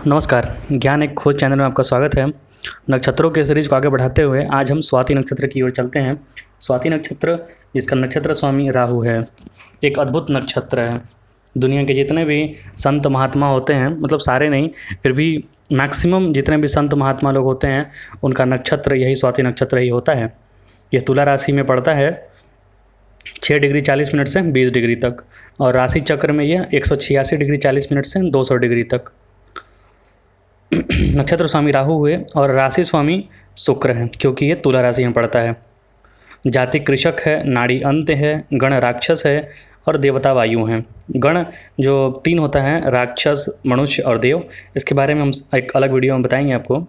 नमस्कार। ज्ञान एक खोज चैनल में आपका स्वागत है। नक्षत्रों के सीरीज को आगे बढ़ाते हुए आज हम स्वाति नक्षत्र की ओर चलते हैं। स्वाति नक्षत्र, जिसका नक्षत्र स्वामी राहु है, एक अद्भुत नक्षत्र है। दुनिया के जितने भी संत महात्मा होते हैं, मतलब सारे नहीं, फिर भी मैक्सिमम जितने भी संत महात्मा लोग होते हैं, उनका नक्षत्र यही स्वाति नक्षत्र ही होता है। यह तुला राशि में पड़ता है 6 डिग्री 40 मिनट से 20 डिग्री तक, और राशि चक्र में यह 186 डिग्री 40 मिनट से 200 डिग्री तक। नक्षत्र स्वामी राहु हुए और राशि स्वामी शुक्र है, क्योंकि ये तुला राशि में पड़ता है। जाति कृषक है, नाड़ी अंत है, गण राक्षस है और देवता वायु हैं। गण जो 3 होता है, राक्षस, मनुष्य और देव, इसके बारे में हम एक अलग वीडियो में बताएंगे आपको।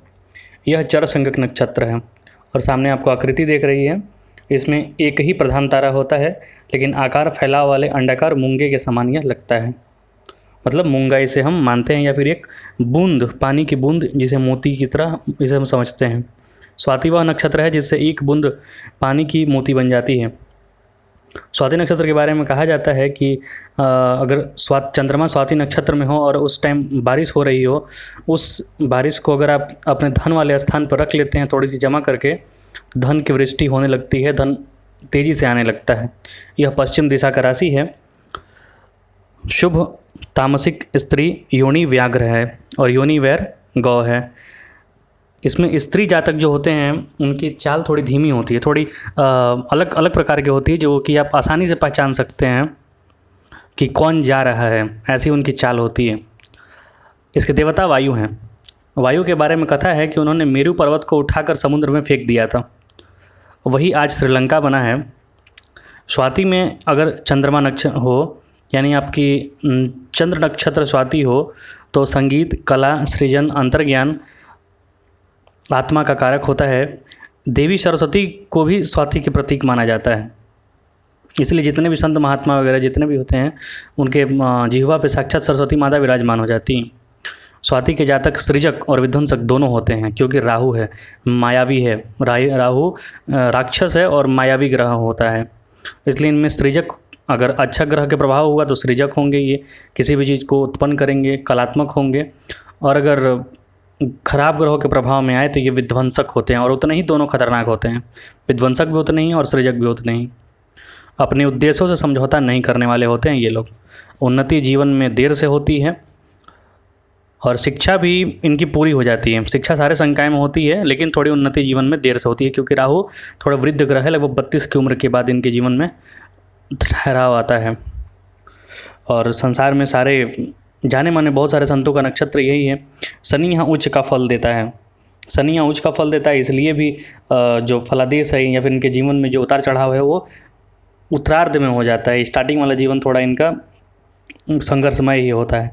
यह चर संज्ञक नक्षत्र है और सामने आपको आकृति देख रही है। इसमें एक ही प्रधान तारा होता है, लेकिन आकार फैलाव वाले अंडाकार मूंगे के समान यह लगता है। मतलब मूंगा इसे हम मानते हैं, या फिर एक बूंद, पानी की बूंद, जिसे मोती की तरह इसे हम समझते हैं। स्वाति वह नक्षत्र है जिससे एक बूंद पानी की मोती बन जाती है। स्वाति नक्षत्र के बारे में कहा जाता है कि अगर चंद्रमा स्वाति नक्षत्र में हो और उस टाइम बारिश हो रही हो, उस बारिश को अगर आप अपने धन वाले स्थान पर रख लेते हैं, थोड़ी सी जमा करके, धन की वृष्टि होने लगती है, धन तेज़ी से आने लगता है। यह पश्चिम दिशा का राशि है। शुभ तामसिक स्त्री योनि व्याघ्र है और योनि वैर गौ है। इसमें स्त्री जातक जो होते हैं उनकी चाल थोड़ी धीमी होती है, थोड़ी अलग अलग प्रकार की होती है, जो कि आप आसानी से पहचान सकते हैं कि कौन जा रहा है, ऐसी उनकी चाल होती है। इसके देवता वायु हैं। वायु के बारे में कथा है कि उन्होंने मेरू पर्वत को उठाकर समुद्र में फेंक दिया था, वही आज श्रीलंका बना है। स्वाति में अगर चंद्रमा नक्षत्र हो, यानी आपकी चंद्र नक्षत्र स्वाति हो, तो संगीत, कला, सृजन, अंतर्ज्ञान, आत्मा का कारक होता है। देवी सरस्वती को भी स्वाति के प्रतीक माना जाता है। इसलिए जितने भी संत महात्मा वगैरह जितने भी होते हैं, उनके जिह्वा पे साक्षात सरस्वती माता विराजमान हो जाती हैं। स्वाति के जातक सृजक और विध्वंसक दोनों होते हैं, क्योंकि राहु है, मायावी है। राहु राक्षस है और मायावी ग्रह होता है, इसलिए इनमें सृजक, अगर अच्छा ग्रह के प्रभाव हुआ तो सृजक होंगे, ये किसी भी चीज़ को उत्पन्न करेंगे, कलात्मक होंगे। और अगर खराब ग्रहों के प्रभाव में आए तो ये विध्वंसक होते हैं, और उतने ही दोनों खतरनाक होते हैं। विध्वंसक भी उतने ही और सृजक भी उतने ही। अपने उद्देश्यों से समझौता नहीं करने वाले होते हैं ये लोग। उन्नति जीवन में देर से होती है और शिक्षा भी इनकी पूरी हो जाती है। शिक्षा सारे संकाय में होती है, लेकिन थोड़ी उन्नति जीवन में देर से होती है, क्योंकि राहु थोड़ा वृद्ध ग्रह है। लगभग 32 की उम्र के बाद इनके जीवन में ठहराव आता है। और संसार में सारे जाने माने बहुत सारे संतों का नक्षत्र यही है। शनि यहाँ उच्च का फल देता है। शनि यहाँ उच्च का फल देता है, इसलिए भी जो फलादेश है या फिर इनके जीवन में जो उतार चढ़ाव है वो उत्तरार्ध में हो जाता है। स्टार्टिंग वाला जीवन थोड़ा इनका संघर्षमय ही होता है।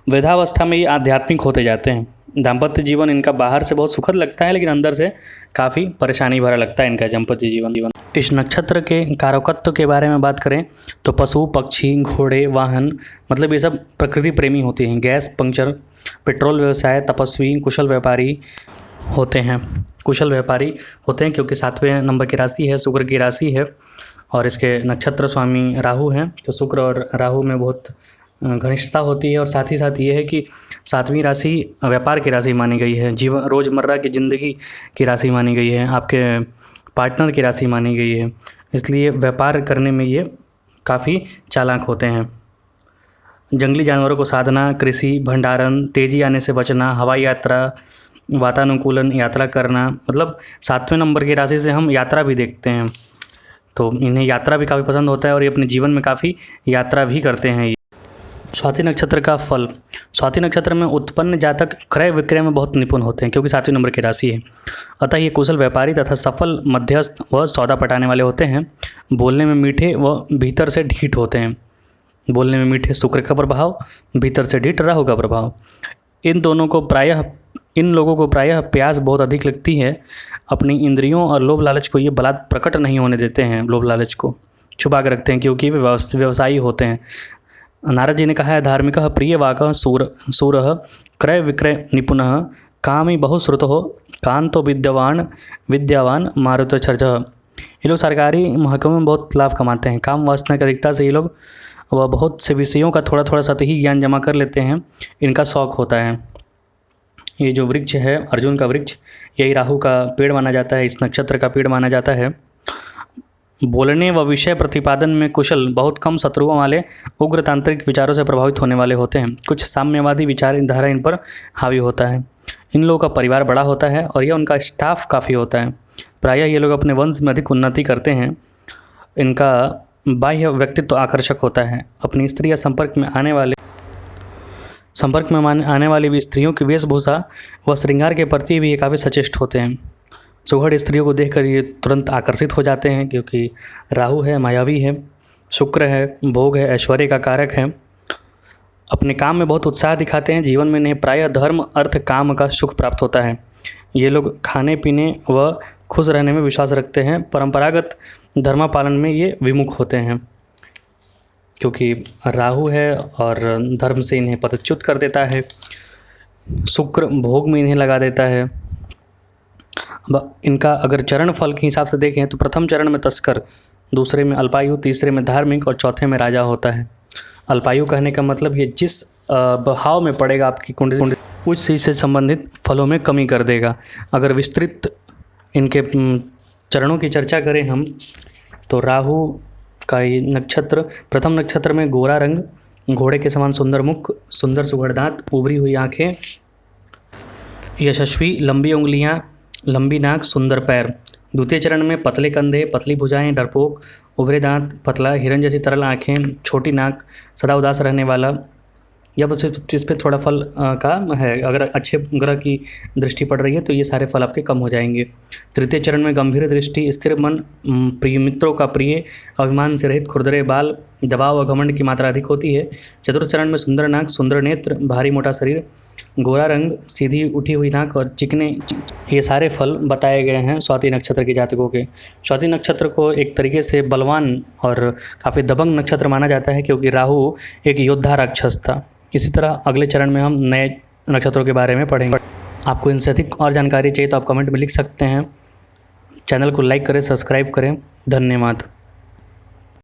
वृद्धावस्था में ये आध्यात्मिक होते जाते हैं। दाम्पत्य जीवन इनका बाहर से बहुत सुखद लगता है, लेकिन अंदर से काफ़ी परेशानी भरा लगता है इनका दाम्पत्य जीवन। इस नक्षत्र के कारकत्व के बारे में बात करें तो पशु, पक्षी, घोड़े, वाहन, मतलब ये सब प्रकृति प्रेमी होते हैं। गैस, पंक्चर, पेट्रोल व्यवसाय, तपस्वी, कुशल व्यापारी होते हैं। कुशल व्यापारी होते हैं क्योंकि 7वें नंबर की राशि है, शुक्र की राशि है, और इसके नक्षत्र स्वामी राहु हैं। तो शुक्र और राहु में बहुत घनिष्ठता होती है। और साथ ही साथ ये है कि 7वीं राशि व्यापार की राशि मानी गई है, जीवन रोज़मर्रा की ज़िंदगी की राशि मानी गई है, आपके पार्टनर की राशि मानी गई है। इसलिए व्यापार करने में ये काफ़ी चालाक होते हैं। जंगली जानवरों को साधना, कृषि, भंडारण, तेज़ी आने से बचना, हवाई यात्रा, वातानुकूलन, यात्रा करना, मतलब 7वें नंबर की राशि से हम यात्रा भी देखते हैं, तो इन्हें यात्रा भी काफ़ी पसंद होता है और ये अपने जीवन में काफ़ी यात्रा भी करते हैं। स्वाति नक्षत्र का फल। स्वाति नक्षत्र में उत्पन्न जातक क्रय विक्रय में बहुत निपुण होते हैं, क्योंकि 7वें नंबर की राशि है। अतः ये कुशल व्यापारी तथा सफल मध्यस्थ व सौदा पटाने वाले होते हैं। बोलने में मीठे व भीतर से ढीठ होते हैं। बोलने में मीठे शुक्र का प्रभाव, भीतर से ढीठ राहु का प्रभाव। इन लोगों को प्रायः प्यास बहुत अधिक लगती है। अपनी इंद्रियों और लोभ लालच को ये बलात् प्रकट नहीं होने देते हैं, लोभ लालच को छुपा कर रखते हैं, क्योंकि वे व्यवसायी होते हैं। नारद जी ने कहा है, धार्मिक प्रिय वाक सूर क्रय विक्रय निपुणः कामी बहुश्रुत हो कांतो विद्यावान मारुत छर्ज। ये लोग सरकारी महकमे में बहुत लाभ कमाते हैं। काम वासना की अधिकता से ये लोग बहुत से विषयों का थोड़ा थोड़ा सतही ज्ञान जमा कर लेते हैं, इनका शौक होता है। ये जो वृक्ष है अर्जुन का वृक्ष, यही राहु का पेड़ माना जाता है, इस नक्षत्र का पेड़ माना जाता है। बोलने व विषय प्रतिपादन में कुशल, बहुत कम शत्रुओं वाले, उग्र तांत्रिक विचारों से प्रभावित होने वाले होते हैं। कुछ साम्यवादी विचारधारा इन पर हावी होता है। इन लोगों का परिवार बड़ा होता है और यह उनका स्टाफ काफ़ी होता है। प्रायः ये लोग अपने वंश में अधिक उन्नति करते हैं। इनका बाह्य व्यक्तित्व आकर्षक होता है। अपनी स्त्री या संपर्क में आने वाली स्त्रियों की वेशभूषा व श्रृंगार के प्रति भी ये काफ़ी सचेष्ट होते हैं। सुघड़ स्त्रियों को देखकर ये तुरंत आकर्षित हो जाते हैं, क्योंकि राहु है, मायावी है, शुक्र है, भोग है, ऐश्वर्य का कारक है। अपने काम में बहुत उत्साह दिखाते हैं। जीवन में इन्हें प्रायः धर्म, अर्थ, काम का सुख प्राप्त होता है। ये लोग खाने पीने व खुश रहने में विश्वास रखते हैं। परंपरागत धर्म पालन में ये विमुख होते हैं, क्योंकि राहु है और धर्म से इन्हें पदच्युत कर देता है। शुक्र भोग में इन्हें लगा देता है। इनका अगर चरण फल के हिसाब से देखें तो प्रथम चरण में तस्कर, दूसरे में अल्पायु, तीसरे में धार्मिक और चौथे में राजा होता है। अल्पायु कहने का मतलब ये जिस भाव में पड़ेगा आपकी कुंडली, उस चीज़ से संबंधित फलों में कमी कर देगा। अगर विस्तृत इनके चरणों की चर्चा करें हम, तो राहु का ये नक्षत्र, प्रथम नक्षत्र में गोरा रंग, घोड़े के समान सुंदर मुख, सुंदर सुघड़ दांत, उभरी हुई आँखें, यशस्वी, लंबी उंगलियां, लंबी नाक, सुंदर पैर। द्वितीय चरण में पतले कंधे, पतली भुजाएं, डरपोक, उभरे दांत, पतला हिरन जैसी तरल आँखें, छोटी नाक, सदा उदास रहने वाला। जब इस पर थोड़ा फल का है, अगर अच्छे ग्रह की दृष्टि पड़ रही है तो ये सारे फल आपके कम हो जाएंगे। तृतीय चरण में गंभीर दृष्टि, स्थिर मन, प्रिय मित्रों का प्रिय, अभिमान से रहित, खुरदरे बाल, दबाव और घमंड की मात्रा अधिक होती है। चतुर्थ चरण में सुंदर नाक, सुंदर नेत्र, भारी मोटा शरीर, गोरा रंग, सीधी उठी हुई नाक और चिकने, ये सारे फल बताए गए हैं स्वाति नक्षत्र के जातकों के। स्वाति नक्षत्र को एक तरीके से बलवान और काफ़ी दबंग नक्षत्र माना जाता है, क्योंकि राहु एक योद्धा राक्षस था। इसी तरह अगले चरण में हम नए नक्षत्रों के बारे में पढ़ेंगे। आपको इनसे अधिक और जानकारी चाहिए तो आप कमेंट में लिख सकते हैं। चैनल को लाइक करें, सब्सक्राइब करें। धन्यवाद।